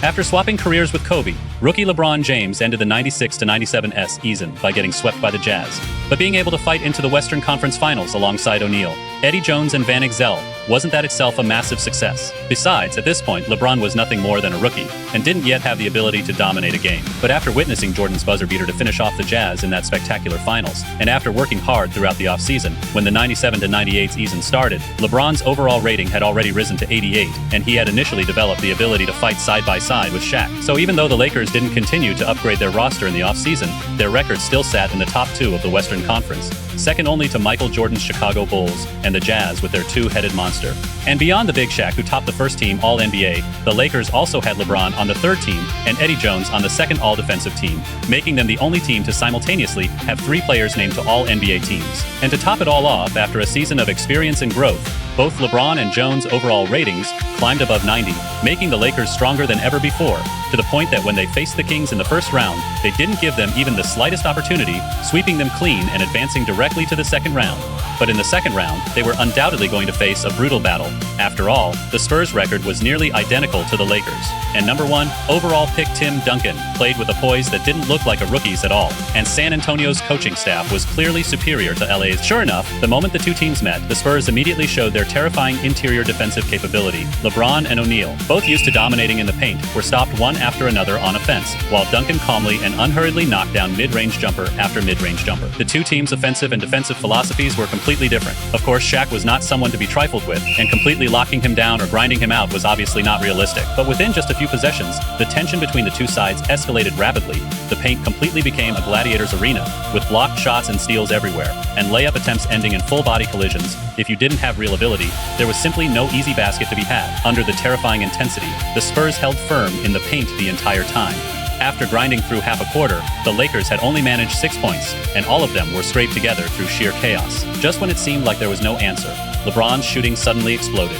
After swapping careers with Kobe, rookie LeBron James ended the 96-97 season by getting swept by the Jazz. But being able to fight into the Western Conference Finals alongside O'Neal, Eddie Jones and Van Exel, wasn't that itself a massive success? Besides, at this point, LeBron was nothing more than a rookie, and didn't yet have the ability to dominate a game. But after witnessing Jordan's buzzer beater to finish off the Jazz in that spectacular finals, and after working hard throughout the offseason, when the 97-98 season started, LeBron's overall rating had already risen to 88, and he had initially developed the ability to fight side by side with Shaq. So even though the Lakers didn't continue to upgrade their roster in the offseason, their record still sat in the top two of the Western Conference, second only to Michael Jordan's Chicago Bulls and the Jazz with their two-headed monster. And beyond the Big Shaq, who topped the first-team All-NBA, the Lakers also had LeBron on the third team and Eddie Jones on the second All-Defensive team, making them the only team to simultaneously have three players named to All-NBA teams. And to top it all off, after a season of experience and growth, both LeBron and Jones' overall ratings climbed above 90, making the Lakers stronger than ever before, to the point that when they faced the Kings in the first round, they didn't give them even the slightest opportunity, sweeping them clean and advancing directly to the second round. But in the second round, they were undoubtedly going to face a brutal battle. After all, the Spurs' record was nearly identical to the Lakers. And number one, overall pick Tim Duncan played with a poise that didn't look like a rookie's at all. And San Antonio's coaching staff was clearly superior to LA's. Sure enough, the moment the two teams met, the Spurs immediately showed their terrifying interior defensive capability. LeBron and O'Neal, both used to dominating in the paint, were stopped one after another on offense, while Duncan calmly and unhurriedly knocked down mid-range jumper after mid-range jumper. The two teams' offensive and defensive philosophies were completely different. Of course, Shaq was not someone to be trifled with, and completely locking him down or grinding him out was obviously not realistic. But within just a few possessions, the tension between the two sides escalated rapidly. The paint completely became a gladiator's arena, with blocked shots and steals everywhere, and layup attempts ending in full-body collisions. If you didn't have real ability, there was simply no easy basket to be had. Under the terrifying intensity, the Spurs held firm in the paint the entire time. After grinding through half a quarter, the Lakers had only managed 6 points, and all of them were scraped together through sheer chaos. Just when it seemed like there was no answer, LeBron's shooting suddenly exploded,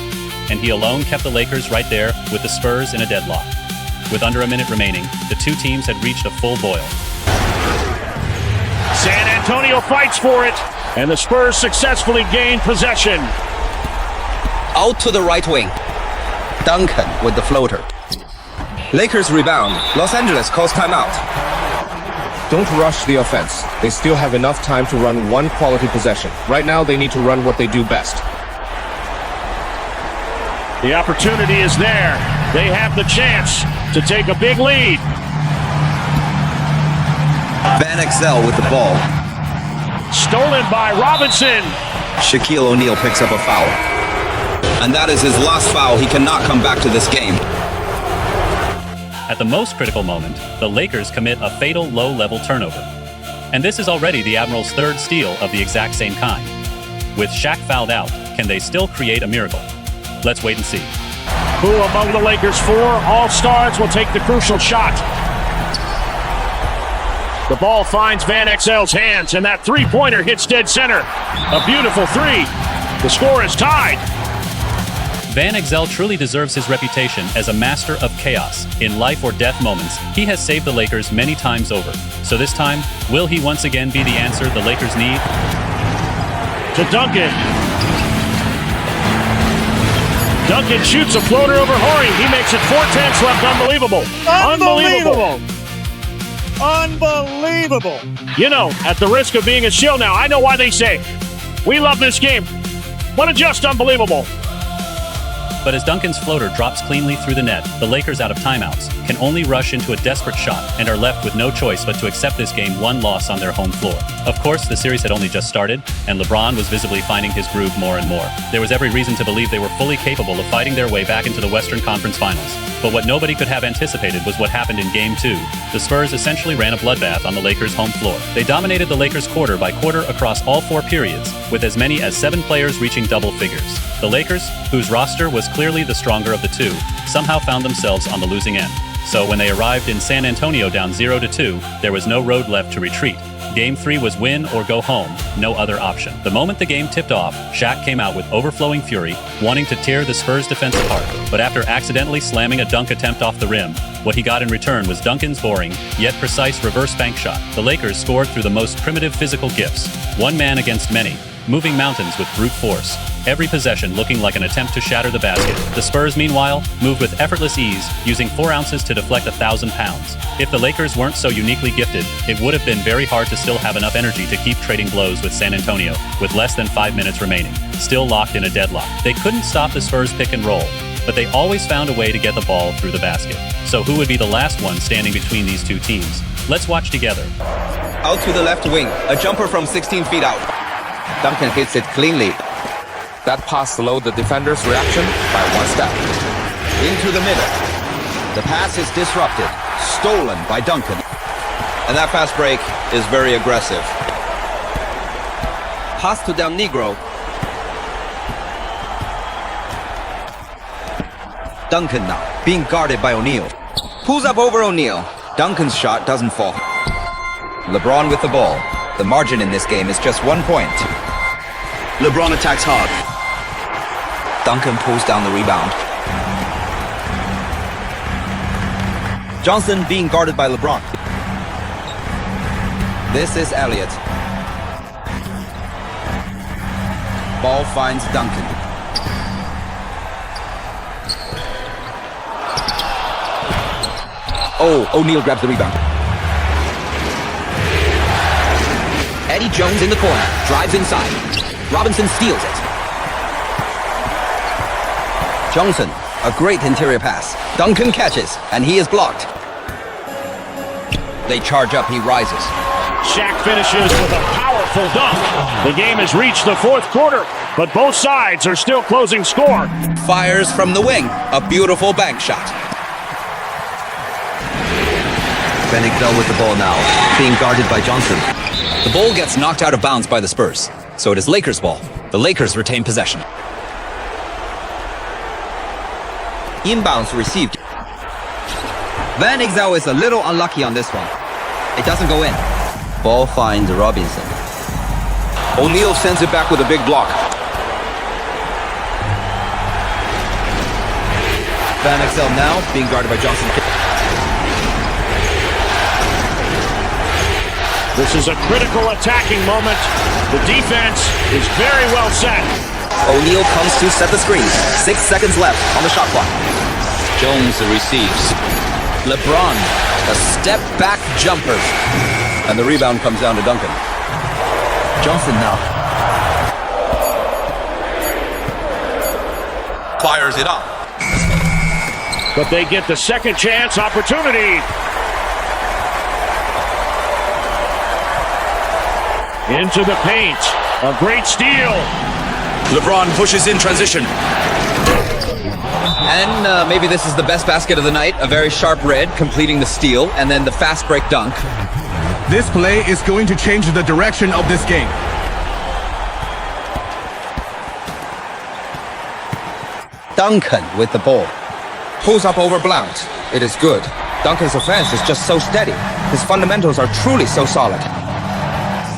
and he alone kept the Lakers right there with the Spurs in a deadlock. With under a minute remaining, the two teams had reached a full boil. San Antonio fights for it, and the Spurs successfully gain possession. Out to the right wing. Duncan with the floater. Lakers rebound. Los Angeles calls timeout. Don't rush the offense. They still have enough time to run one quality possession. Right now, they need to run what they do best. The opportunity is there. They have the chance to take a big lead. Van Exel with the ball. Stolen by Robinson. Shaquille O'Neal picks up a foul. And that is his last foul. He cannot come back to this game. At the most critical moment, the Lakers commit a fatal low-level turnover. And this is already the Admirals' third steal of the exact same kind. With Shaq fouled out, can they still create a miracle? Let's wait and see. Who among the Lakers' four All-Stars will take the crucial shot? The ball finds Van Exel's hands, and that three-pointer hits dead center. A beautiful three. The score is tied. Van Exel truly deserves his reputation as a master of chaos. In life or death moments, he has saved the Lakers many times over. So this time, will he once again be the answer the Lakers need? To Duncan. Duncan shoots a floater over Horry. He makes it 4-10 left. Unbelievable. Unbelievable. You know, at the risk of being a shill now, I know why they say, we love this game. What a just unbelievable. But as Duncan's floater drops cleanly through the net, the Lakers, out of timeouts, can only rush into a desperate shot and are left with no choice but to accept this game one loss on their home floor. Of course, the series had only just started, and LeBron was visibly finding his groove more and more. There was every reason to believe they were fully capable of fighting their way back into the Western Conference Finals. But what nobody could have anticipated was what happened in Game 2. The Spurs essentially ran a bloodbath on the Lakers' home floor. They dominated the Lakers quarter by quarter across all 4 periods, with as many as 7 players reaching double figures. The Lakers, whose roster was clearly the stronger of the two, somehow found themselves on the losing end. So when they arrived in San Antonio down 0-2, there was no road left to retreat. Game 3 was win or go home, no other option. The moment the game tipped off, Shaq came out with overflowing fury, wanting to tear the Spurs' defense apart. But after accidentally slamming a dunk attempt off the rim, what he got in return was Duncan's boring, yet precise reverse bank shot. The Lakers scored through the most primitive physical gifts. One man against many. moving mountains with brute force. Every possession looking like an attempt to shatter the basket. The Spurs, meanwhile, moved with effortless ease, using 4 ounces to deflect 1,000 pounds. If the Lakers weren't so uniquely gifted, it would have been very hard to still have enough energy to keep trading blows with San Antonio, with less than 5 minutes remaining, still locked in a deadlock. They couldn't stop the Spurs pick and roll, but they always found a way to get the ball through the basket. So who would be the last one standing between these two teams? Let's watch together. Out to the left wing, a jumper from 16 feet out. Duncan hits it cleanly. That pass slowed the defender's reaction by 1 step. Into the middle. The pass is disrupted, stolen by Duncan. And that fast break is very aggressive. Pass to Del Negro. Duncan now, being guarded by O'Neal. Pulls up over O'Neal. Duncan's shot doesn't fall. LeBron with the ball. The margin in this game is just 1 point. LeBron attacks hard. Duncan pulls down the rebound. Johnson being guarded by LeBron. This is Elliott. Ball finds Duncan. Oh, O'Neal grabs the rebound. Eddie Jones in the corner, drives inside. Robinson steals it. Johnson, a great interior pass. Duncan catches, and he is blocked. They charge up, he rises. Shaq finishes with a powerful dunk. The game has reached the 4th quarter, but both sides are still closing score. Fires from the wing, a beautiful bank shot. Van with the ball now, being guarded by Johnson. The ball gets knocked out of bounds by the Spurs, so it is Lakers ball. The Lakers retain possession. Inbounds received. Van Exel is a little unlucky on this one. It doesn't go in. Ball finds Robinson. O'Neal sends it back with a big block. Van Exel now being guarded by Johnson. This is a critical attacking moment. The defense is very well set. O'Neal comes to set the screen. 6 seconds left on the shot clock. Jones receives. LeBron, a step back jumper. And the rebound comes down to Duncan. Johnson now. Fires it up. But they get the second chance opportunity. Into the paint. A great steal. LeBron pushes in transition. And maybe this is the best basket of the night. A very sharp red, completing the steal, and then the fast break dunk. This play is going to change the direction of this game. Duncan with the ball. Pulls up over Blount. It is good. Duncan's offense is just so steady. His fundamentals are truly so solid.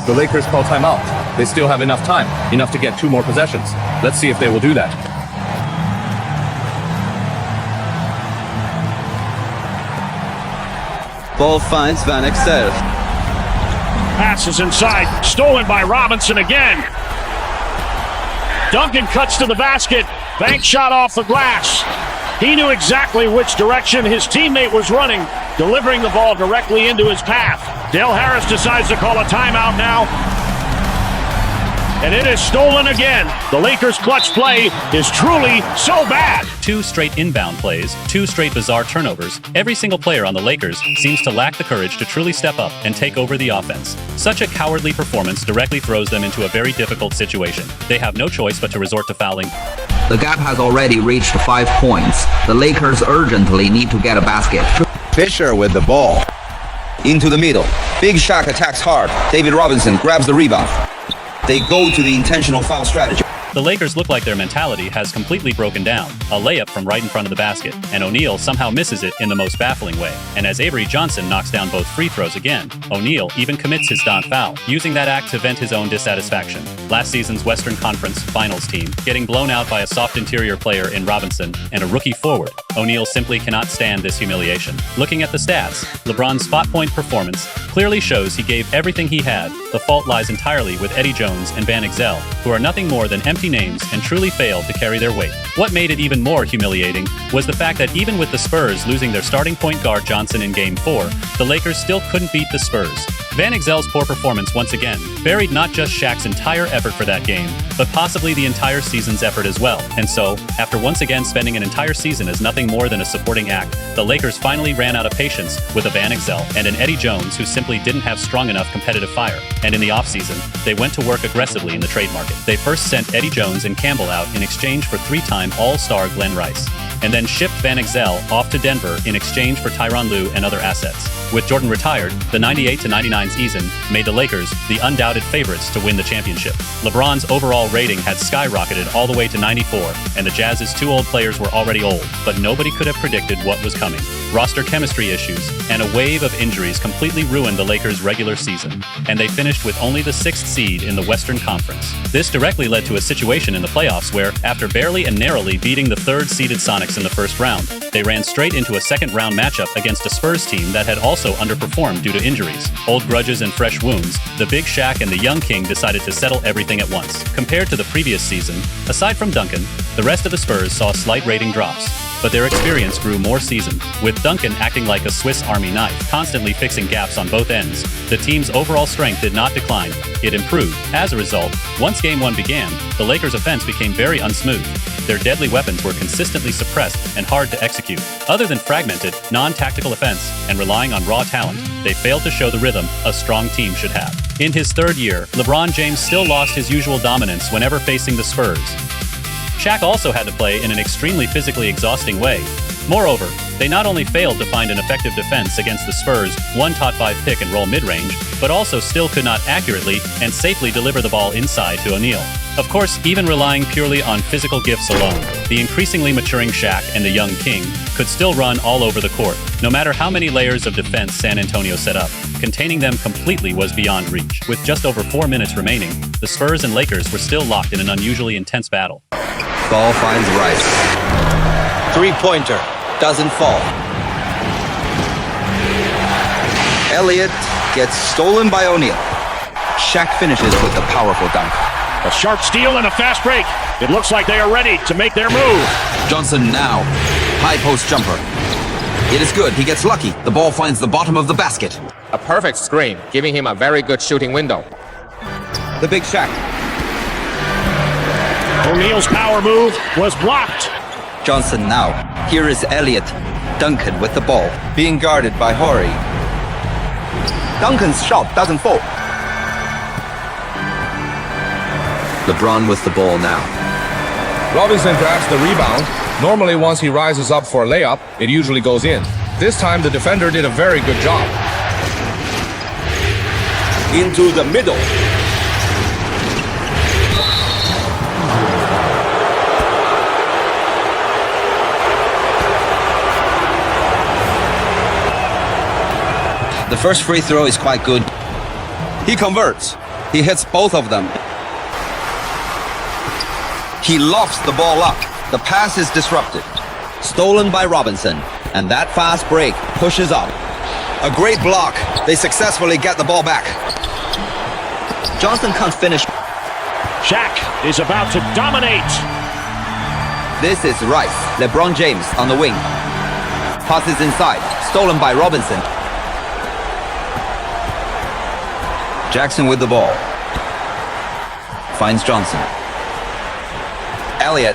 The Lakers call timeout. They still have enough time, enough to get 2 more possessions. Let's see if they will do that. Ball finds Van Exel. Passes inside, stolen by Robinson again. Duncan cuts to the basket. Bank shot off the glass. He knew exactly which direction his teammate was running, delivering the ball directly into his path. Dale Harris decides to call a timeout now. And it is stolen again. The Lakers' clutch play is truly so bad. 2 straight inbound plays, 2 straight bizarre turnovers. Every single player on the Lakers seems to lack the courage to truly step up and take over the offense. Such a cowardly performance directly throws them into a very difficult situation. They have no choice but to resort to fouling. The gap has already reached 5 points. The Lakers urgently need to get a basket. Fisher with the ball. Into the middle. Big Shaq attacks hard. David Robinson grabs the rebound. They go to the intentional foul strategy. The Lakers look like their mentality has completely broken down. A layup from right in front of the basket, and O'Neal somehow misses it in the most baffling way. And as Avery Johnson knocks down both free throws again, O'Neal even commits his stunt foul, using that act to vent his own dissatisfaction. Last season's Western Conference Finals team getting blown out by a soft interior player in Robinson and a rookie forward. O'Neal simply cannot stand this humiliation. Looking at the stats, LeBron's spot point performance clearly shows he gave everything he had. The fault lies entirely with Eddie Jones and Van Exel, who are nothing more than empty names and truly failed to carry their weight. What made it even more humiliating was the fact that even with the Spurs losing their starting point guard Johnson in Game 4, the Lakers still couldn't beat the Spurs. Van Exel's poor performance once again buried not just Shaq's entire effort for that game, but possibly the entire season's effort as well. And so, after once again spending an entire season as nothing more than a supporting act, the Lakers finally ran out of patience with a Van Exel and an Eddie Jones who simply didn't have strong enough competitive fire. And in the offseason, they went to work aggressively in the trade market. They first sent Eddie Jones and Campbell out in exchange for three-time All-Star Glenn Rice, and then shipped Van Exel off to Denver in exchange for Tyronn Lue and other assets. With Jordan retired, the 98-99 season made the Lakers the undoubted favorites to win the championship. LeBron's overall rating had skyrocketed all the way to 94, and the Jazz's two old players were already old, but nobody could have predicted what was coming. Roster chemistry issues and a wave of injuries completely ruined the Lakers' regular season, and they finished with only the 6th seed in the Western Conference. This directly led to a situation in the playoffs where, after barely and narrowly beating the 3rd-seeded Sonics in the first round, they ran straight into a second-round matchup against a Spurs team that had also underperformed due to injuries. Old grudges and fresh wounds, the Big Shaq and the Young King decided to settle everything at once. Compared to the previous season, aside from Duncan, the rest of the Spurs saw slight rating drops, but their experience grew more seasoned. With Duncan acting like a Swiss Army knife, constantly fixing gaps on both ends, the team's overall strength did not decline, it improved. As a result, once Game 1 began, the Lakers' offense became very unsmooth. Their deadly weapons were consistently suppressed and hard to execute. Other than fragmented, non-tactical offense and relying on raw talent, they failed to show the rhythm a strong team should have. In his 3rd year, LeBron James still lost his usual dominance whenever facing the Spurs. Shaq also had to play in an extremely physically exhausting way. Moreover, they not only failed to find an effective defense against the Spurs' one-top-5 pick-and-roll mid-range, but also still could not accurately and safely deliver the ball inside to O'Neal. Of course, even relying purely on physical gifts alone, the increasingly maturing Shaq and the Young King could still run all over the court. No matter how many layers of defense San Antonio set up, containing them completely was beyond reach. With just over 4 minutes remaining, the Spurs and Lakers were still locked in an unusually intense battle. Ball finds Rice. Three-pointer. Doesn't fall. Elliott gets stolen by O'Neal. Shaq finishes with a powerful dunk. A sharp steal and a fast break. It looks like they are ready to make their move. Johnson now. High post jumper. It is good. He gets lucky. The ball finds the bottom of the basket. A perfect screen, giving him a very good shooting window. The Big Shaq. O'Neal's power move was blocked. Johnson now. Here is Elliott. Duncan with the ball, being guarded by Horry. Duncan's shot doesn't fall. LeBron with the ball now. Robinson grabs the rebound. Normally, once he rises up for a layup, it usually goes in. This time, the defender did a very good job. Into the middle. The first free throw is quite good. He converts. He hits both of them. He lofts the ball up. The pass is disrupted. Stolen by Robinson. And that fast break pushes up. A great block. They successfully get the ball back. Johnson can't finish. Shaq is about to dominate. This is Rice. LeBron James on the wing. Passes inside. Stolen by Robinson. Jackson with the ball. Finds Johnson. Elliott.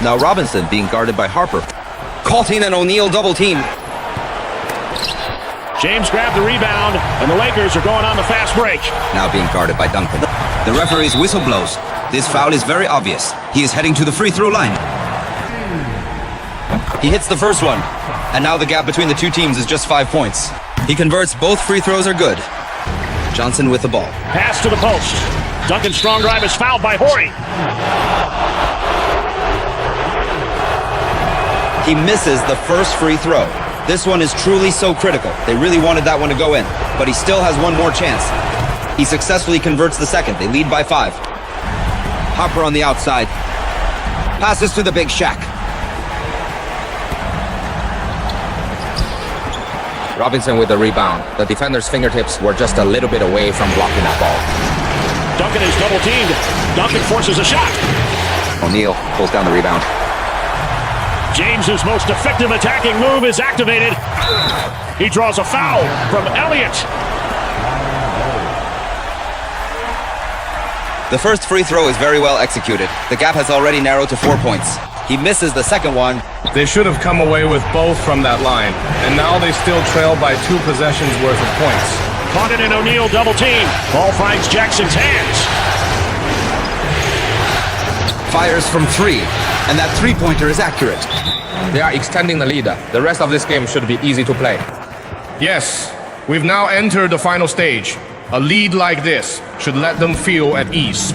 Now Robinson being guarded by Harper. Caught in an O'Neal double team. James grabbed the rebound, and the Lakers are going on the fast break. Now being guarded by Duncan. The referee's whistle blows. This foul is very obvious. He is heading to the free throw line. He hits the first one. And now the gap between the two teams is just 5 points. He converts, both free throws are good. Johnson with the ball. Pass to the post. Duncan's strong drive is fouled by Horry. He misses the first free throw. This one is truly so critical. They really wanted that one to go in, but he still has one more chance. He successfully converts the second. They lead by 5. Harper on the outside. Passes to the big Shaq. Robinson with the rebound. The defender's fingertips were just a little bit away from blocking that ball. Duncan is double teamed. Duncan forces a shot. O'Neal pulls down the rebound. James's most effective attacking move is activated. He draws a foul from Elliott. The first free throw is very well executed. The gap has already narrowed to 4 points. He misses the second one. They should have come away with both from that line, and now they still trail by 2 possessions worth of points. Condon and O'Neal double team. Ball finds Jackson's hands. Fires from 3, and that three-pointer is accurate. They are extending the lead. The rest of this game should be easy to play. Yes, we've now entered the final stage. A lead like this should let them feel at ease.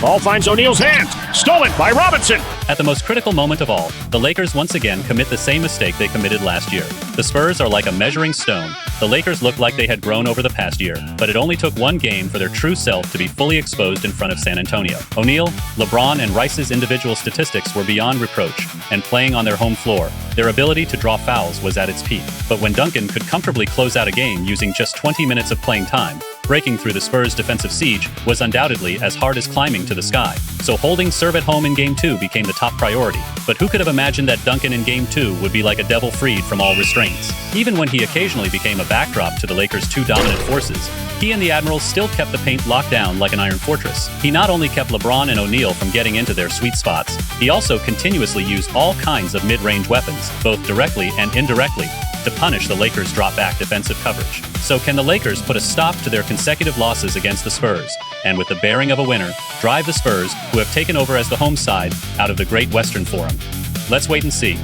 Ball finds O'Neal's hand. Stolen by Robinson. At the most critical moment of all, the Lakers once again commit the same mistake they committed last year. The Spurs are like a measuring stone. The Lakers look like they had grown over the past year, but it only took one game for their true self to be fully exposed in front of San Antonio. O'Neal, LeBron, and Rice's individual statistics were beyond reproach, and playing on their home floor, their ability to draw fouls was at its peak. But when Duncan could comfortably close out a game using just 20 minutes of playing time, breaking through the Spurs' defensive siege was undoubtedly as hard as climbing to the sky. So holding serve at home in Game 2 became the top priority. But who could have imagined that Duncan in Game 2 would be like a devil freed from all restraints? Even when he occasionally became a backdrop to the Lakers' 2 dominant forces, he and the Admirals still kept the paint locked down like an iron fortress. He not only kept LeBron and O'Neal from getting into their sweet spots, he also continuously used all kinds of mid-range weapons, both directly and indirectly, to punish the Lakers' drop-back defensive coverage. So can the Lakers put a stop to their consecutive losses against the Spurs, and with the bearing of a winner, drive the Spurs, who have taken over as the home side, out of the Great Western Forum? Let's wait and see.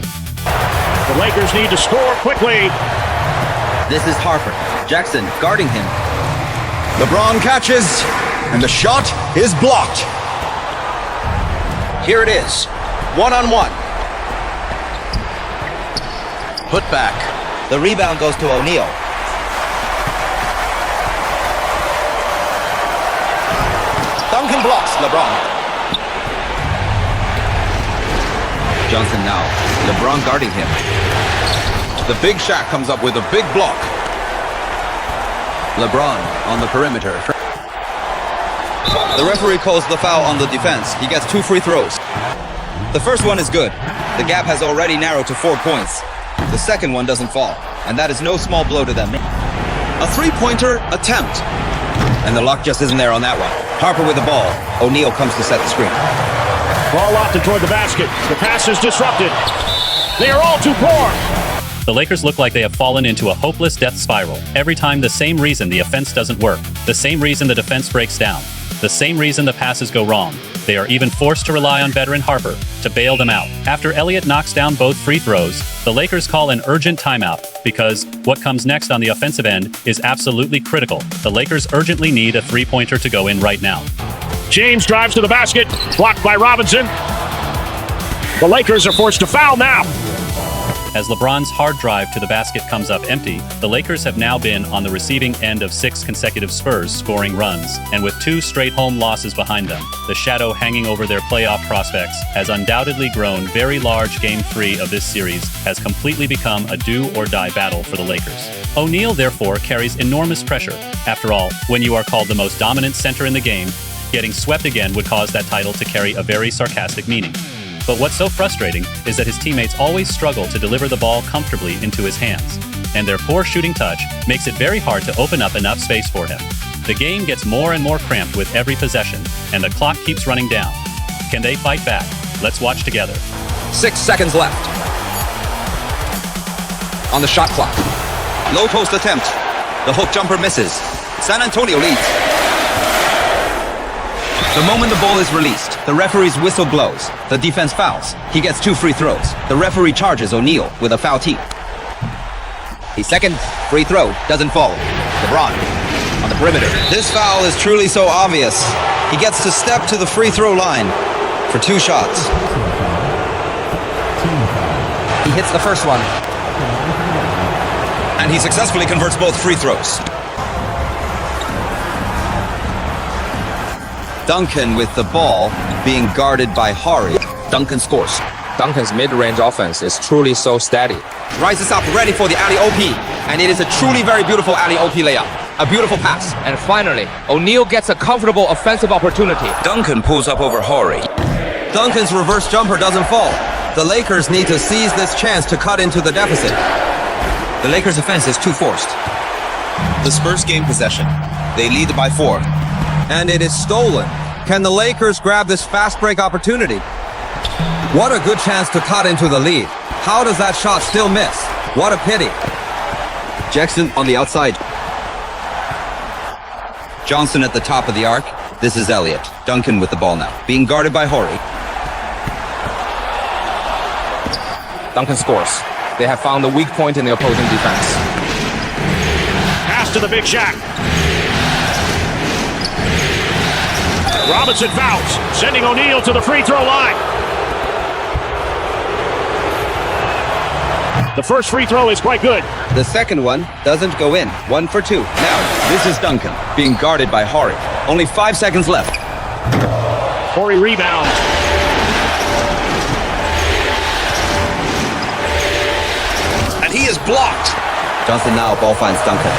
The Lakers need to score quickly. This is Harper. Jackson guarding him. LeBron catches, and the shot is blocked. Here it is. 1-on-1. Put back. The rebound goes to O'Neal. Duncan blocks LeBron. Johnson now. LeBron guarding him. The big Shaq comes up with a big block. LeBron on the perimeter. The referee calls the foul on the defense. He gets 2 free throws. The first one is good. The gap has already narrowed to 4 points. The second one doesn't fall, and that is no small blow to them. A three-pointer attempt. And the luck just isn't there on that one. Harper with the ball. O'Neal comes to set the screen. Ball lofted toward the basket. The pass is disrupted. They are all too poor. The Lakers look like they have fallen into a hopeless death spiral. Every time, the same reason the offense doesn't work. The same reason the defense breaks down. The same reason the passes go wrong. They are even forced to rely on veteran Harper to bail them out. After Elliott knocks down both free throws, the Lakers call an urgent timeout because what comes next on the offensive end is absolutely critical. The Lakers urgently need a three-pointer to go in right now. James drives to the basket, blocked by Robinson. The Lakers are forced to foul now. As LeBron's hard drive to the basket comes up empty, the Lakers have now been on the receiving end of 6 consecutive Spurs scoring runs, and with 2 straight home losses behind them, the shadow hanging over their playoff prospects has undoubtedly grown very large. Game 3 of this series has completely become a do-or-die battle for the Lakers. O'Neal, therefore, carries enormous pressure. After all, when you are called the most dominant center in the game, getting swept again would cause that title to carry a very sarcastic meaning. But what's so frustrating is that his teammates always struggle to deliver the ball comfortably into his hands, and their poor shooting touch makes it very hard to open up enough space for him. The game gets more and more cramped with every possession, and the clock keeps running down. Can they fight back? Let's watch together. 6 seconds left. On the shot clock. Low post attempt. The hook jumper misses. San Antonio leads. The moment the ball is released, the referee's whistle blows. The defense fouls. He gets 2 free throws. The referee charges O'Neal with a foul tee. His second free throw doesn't fall. LeBron on the perimeter. This foul is truly so obvious. He gets to step to the free throw line for 2 shots. He hits the first one. And he successfully converts both free throws. Duncan with the ball, being guarded by Horry. Duncan scores. Duncan's mid-range offense is truly so steady. Rises up ready for the alley-OP. And it is a truly very beautiful alley-OP layup. A beautiful pass. And finally, O'Neal gets a comfortable offensive opportunity. Duncan pulls up over Horry. Duncan's reverse jumper doesn't fall. The Lakers need to seize this chance to cut into the deficit. The Lakers' offense is too forced. The Spurs gain possession. They lead by 4. And it is stolen. Can the Lakers grab this fast break opportunity? What a good chance to cut into the lead. How does that shot still miss? What a pity. Jackson on the outside. Johnson at the top of the arc. This is Elliott. Duncan with the ball now, being guarded by Horry. Duncan scores. They have found the weak point in the opposing defense. Pass to the big Shaq. Robinson fouls, sending O'Neal to the free throw line. The first free throw is quite good. The second one doesn't go in. 1 for 2. Now, this is Duncan, being guarded by Horry. Only 5 seconds left. Horry rebounds. And he is blocked. Johnson now, ball finds Duncan.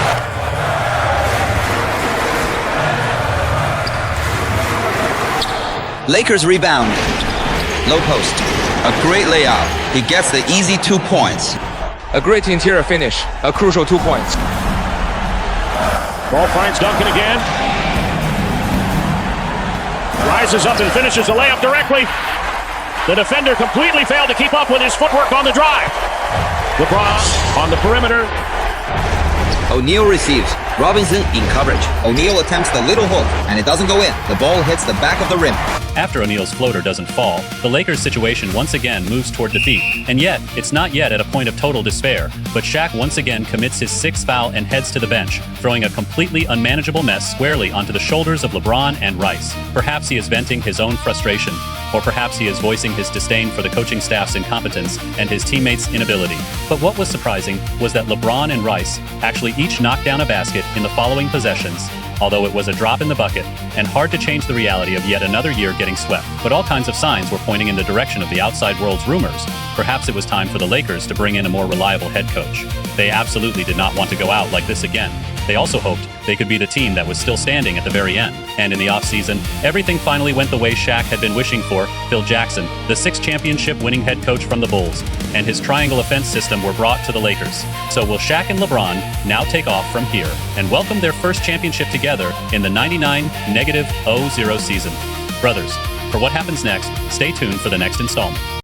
Lakers rebound. Low post. A great layout. He gets the easy 2 points. A great interior finish, a crucial 2 points. Ball finds Duncan again. Rises up and finishes the layup directly. The defender completely failed to keep up with his footwork on the drive. LeBron on the perimeter. O'Neal receives. Robinson in coverage. O'Neal attempts the little hook, and it doesn't go in. The ball hits the back of the rim. After O'Neal's floater doesn't fall, the Lakers' situation once again moves toward defeat. And yet, it's not yet at a point of total despair, but Shaq once again commits his 6th foul and heads to the bench, throwing a completely unmanageable mess squarely onto the shoulders of LeBron and Rice. Perhaps he is venting his own frustration, or perhaps he is voicing his disdain for the coaching staff's incompetence and his teammates' inability. But what was surprising was that LeBron and Rice actually each knocked down a basket in the following possessions, although it was a drop in the bucket and hard to change the reality of yet another year getting swept. But all kinds of signs were pointing in the direction of the outside world's rumors. Perhaps it was time for the Lakers to bring in a more reliable head coach. They absolutely did not want to go out like this again. They also hoped they could be the team that was still standing at the very end. And in the offseason, everything finally went the way Shaq had been wishing for. Phil Jackson, the 6th championship-winning head coach from the Bulls, and his triangle offense system were brought to the Lakers. So will Shaq and LeBron now take off from here and welcome their first championship together in the 99-0 season? Brothers, for what happens next, stay tuned for the next installment.